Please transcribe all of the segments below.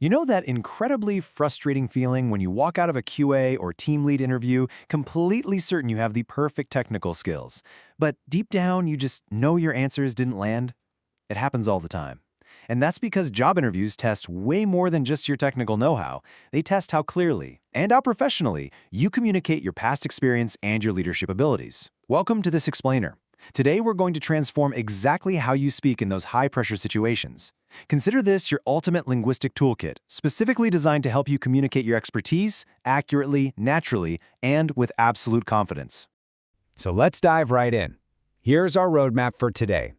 You know that incredibly frustrating feeling when you walk out of a QA or team lead interview completely certain you have the perfect technical skills, but deep down you just know your answers didn't land? It happens all the time. And that's because job interviews test way more than just your technical know-how. They test how clearly and how professionally you communicate your past experience and your leadership abilities. Welcome to This Explainer. Today we're going to transform exactly how you speak in those high-pressure situations. Consider this your ultimate linguistic toolkit, specifically designed to help you communicate your expertise accurately, naturally, and with absolute confidence. So let's dive right in. Here's our roadmap for today.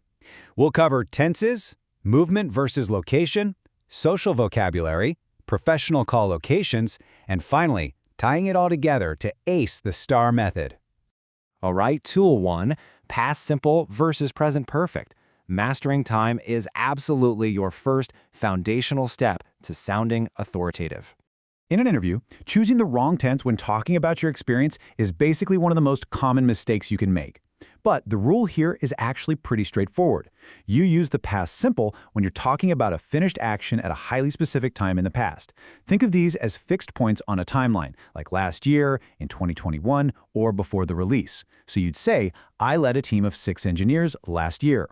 We'll cover tenses, movement versus location, social vocabulary, professional call locations, and finally, tying it all together to ace the STAR method. All right, Tool 1, past simple versus present perfect. Mastering time is absolutely your first foundational step to sounding authoritative. In an interview, choosing the wrong tense when talking about your experience is basically one of the most common mistakes you can make. But the rule here is actually pretty straightforward. You use the past simple when you're talking about a finished action at a highly specific time in the past. Think of these as fixed points on a timeline, like last year, in 2021, or before the release. So you'd say, I led a team of 6 engineers last year.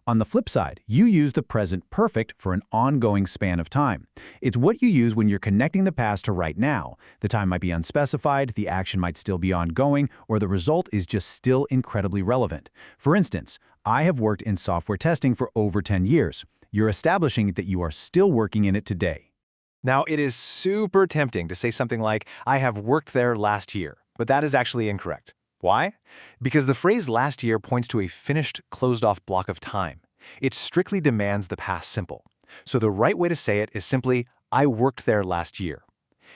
On the flip side, you use the present perfect for an ongoing span of time. It's what you use when you're connecting the past to right now. The time might be unspecified, the action might still be ongoing, or the result is just still incredibly relevant. For instance, I have worked in software testing for over 10 years. You're establishing that you are still working in it today. Now, it is super tempting to say something like, I have worked there last year, but that is actually incorrect. Why? Because the phrase last year points to a finished, closed-off block of time. It strictly demands the past simple. So the right way to say it is simply, I worked there last year.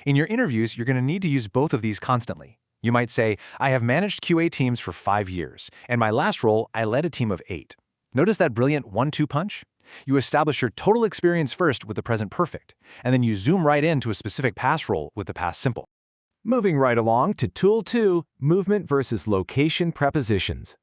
In your interviews, you're going to need to use both of these constantly. You might say, I have managed QA teams for 5 years, and my last role, I led a team of 8. Notice that brilliant 1-2 punch? You establish your total experience first with the present perfect, and then you zoom right into a specific past role with the past simple. Moving right along to Tool 2, movement versus location prepositions.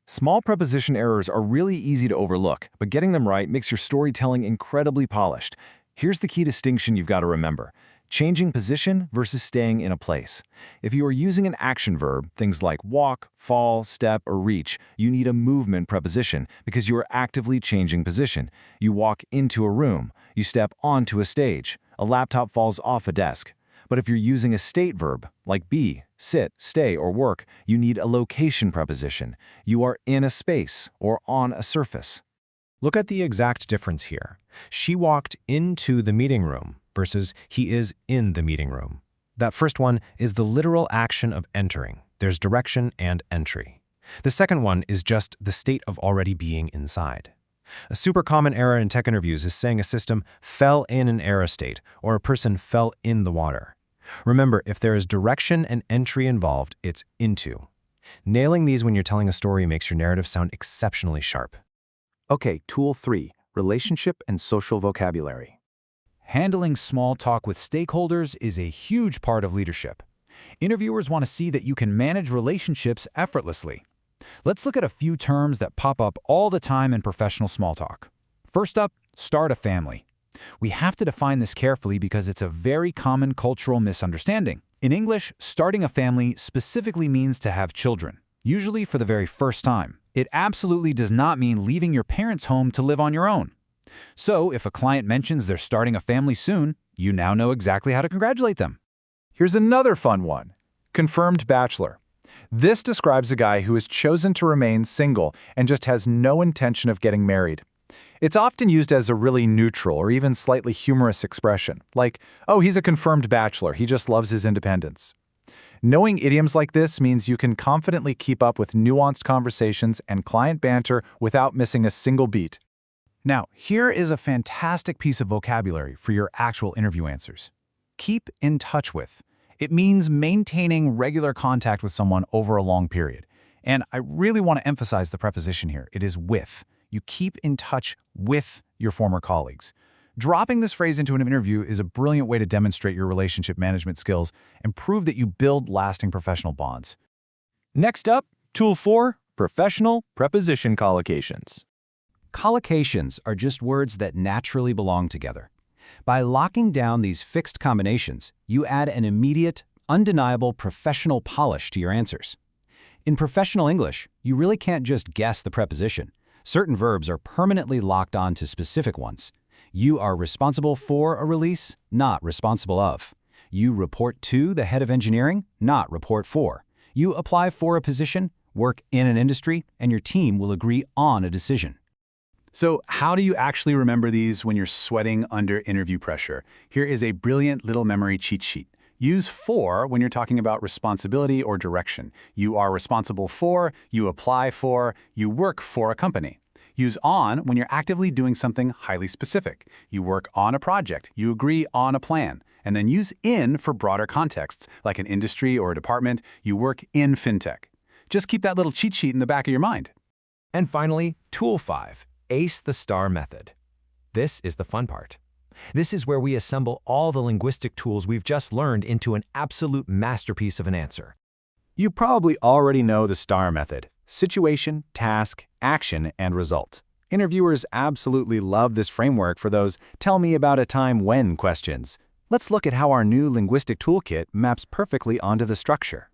Small preposition errors are really easy to overlook, but getting them right makes your storytelling incredibly polished. Here's the key distinction you've got to remember: changing position versus staying in a place. If you are using an action verb, things like walk, fall, step, or reach, you need a movement preposition because you are actively changing position. You walk into a room, you step onto a stage, a laptop falls off a desk. But if you're using a state verb, like be, sit, stay, or work, you need a location preposition. You are in a space or on a surface. Look at the exact difference here. She walked into the meeting room versus he is in the meeting room. That first one is the literal action of entering. There's direction and entry. The second one is just the state of already being inside. A super common error in tech interviews is saying a system fell in an error state or a person fell in the water. Remember, if there is direction and entry involved, it's into. Nailing these when you're telling a story makes your narrative sound exceptionally sharp. Okay, Tool 3, relationship and social vocabulary. Handling small talk with stakeholders is a huge part of leadership. Interviewers want to see that you can manage relationships effortlessly. Let's look at a few terms that pop up all the time in professional small talk. First up, start a family. We have to define this carefully because it's a very common cultural misunderstanding. In English, starting a family specifically means to have children, usually for the very first time. It absolutely does not mean leaving your parents' home to live on your own. So, if a client mentions they're starting a family soon, you now know exactly how to congratulate them. Here's another fun one: confirmed bachelor. This describes a guy who has chosen to remain single and just has no intention of getting married. It's often used as a really neutral or even slightly humorous expression, like, oh, he's a confirmed bachelor, he just loves his independence. Knowing idioms like this means you can confidently keep up with nuanced conversations and client banter without missing a single beat. Now, here is a fantastic piece of vocabulary for your actual interview answers. Keep in touch with. It means maintaining regular contact with someone over a long period. And I really want to emphasize the preposition here. It is with. You keep in touch with your former colleagues. Dropping this phrase into an interview is a brilliant way to demonstrate your relationship management skills and prove that you build lasting professional bonds. Next up, Tool 4, professional preposition collocations. Collocations are just words that naturally belong together. By locking down these fixed combinations, you add an immediate, undeniable professional polish to your answers. In professional English, you really can't just guess the preposition. Certain verbs are permanently locked on to specific ones. You are responsible for a release, not responsible of. You report to the head of engineering, not report for. You apply for a position, work in an industry, and your team will agree on a decision. So how do you actually remember these when you're sweating under interview pressure? Here is a brilliant little memory cheat sheet. Use for when you're talking about responsibility or direction. You are responsible for, you apply for, you work for a company. Use on when you're actively doing something highly specific. You work on a project, you agree on a plan. And then use in for broader contexts, like an industry or a department. You work in fintech. Just keep that little cheat sheet in the back of your mind. And finally, Tool 5, Ace the STAR method. This is the fun part. This is where we assemble all the linguistic tools we've just learned into an absolute masterpiece of an answer. You probably already know the STAR method: situation, task, action, and result. Interviewers absolutely love this framework for those "tell me about a time when" questions. Let's look at how our new linguistic toolkit maps perfectly onto the structure.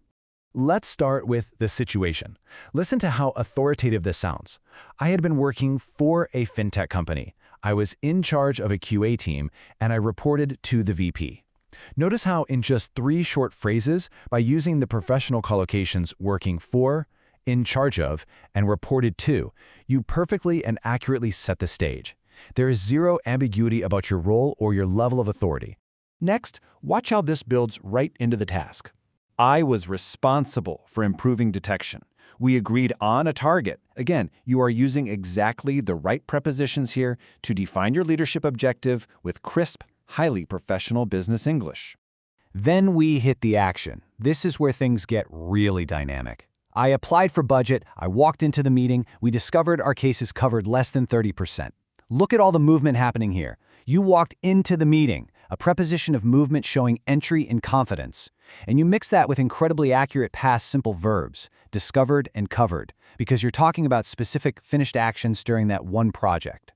Let's start with the situation. Listen to how authoritative this sounds. I had been working for a fintech company. I was in charge of a QA team, and I reported to the VP. Notice how in just 3 short phrases, by using the professional collocations working for, in charge of, and reported to, you perfectly and accurately set the stage. There is zero ambiguity about your role or your level of authority. Next, watch how this builds right into the task. I was responsible for improving detection. We agreed on a target. Again, you are using exactly the right prepositions here to define your leadership objective with crisp, highly professional business English. Then we hit the action. This is where things get really dynamic. I applied for budget, I walked into the meeting, we discovered our cases covered less than 30%. Look at all the movement happening here. You walked into the meeting, a preposition of movement showing entry in confidence. And you mix that with incredibly accurate past simple verbs, discovered and covered, because you're talking about specific finished actions during that one project.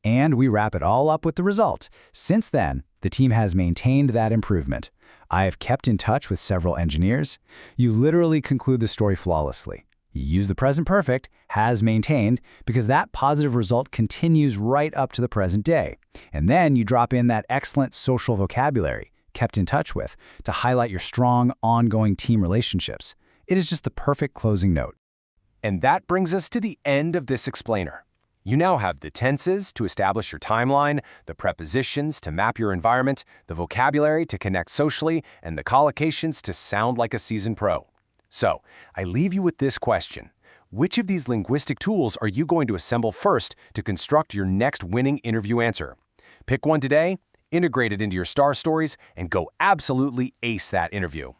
And we wrap it all up with the result. Since then, the team has maintained that improvement. I have kept in touch with several engineers. You literally conclude the story flawlessly. You use the present perfect, has maintained, because that positive result continues right up to the present day. And then you drop in that excellent social vocabulary, kept in touch with, to highlight your strong, ongoing team relationships. It is just the perfect closing note. And that brings us to the end of this explainer. You now have the tenses to establish your timeline, the prepositions to map your environment, the vocabulary to connect socially, and the collocations to sound like a seasoned pro. So, I leave you with this question. Which of these linguistic tools are you going to assemble first to construct your next winning interview answer? Pick one today, integrate it into your STAR stories, and go absolutely ace that interview.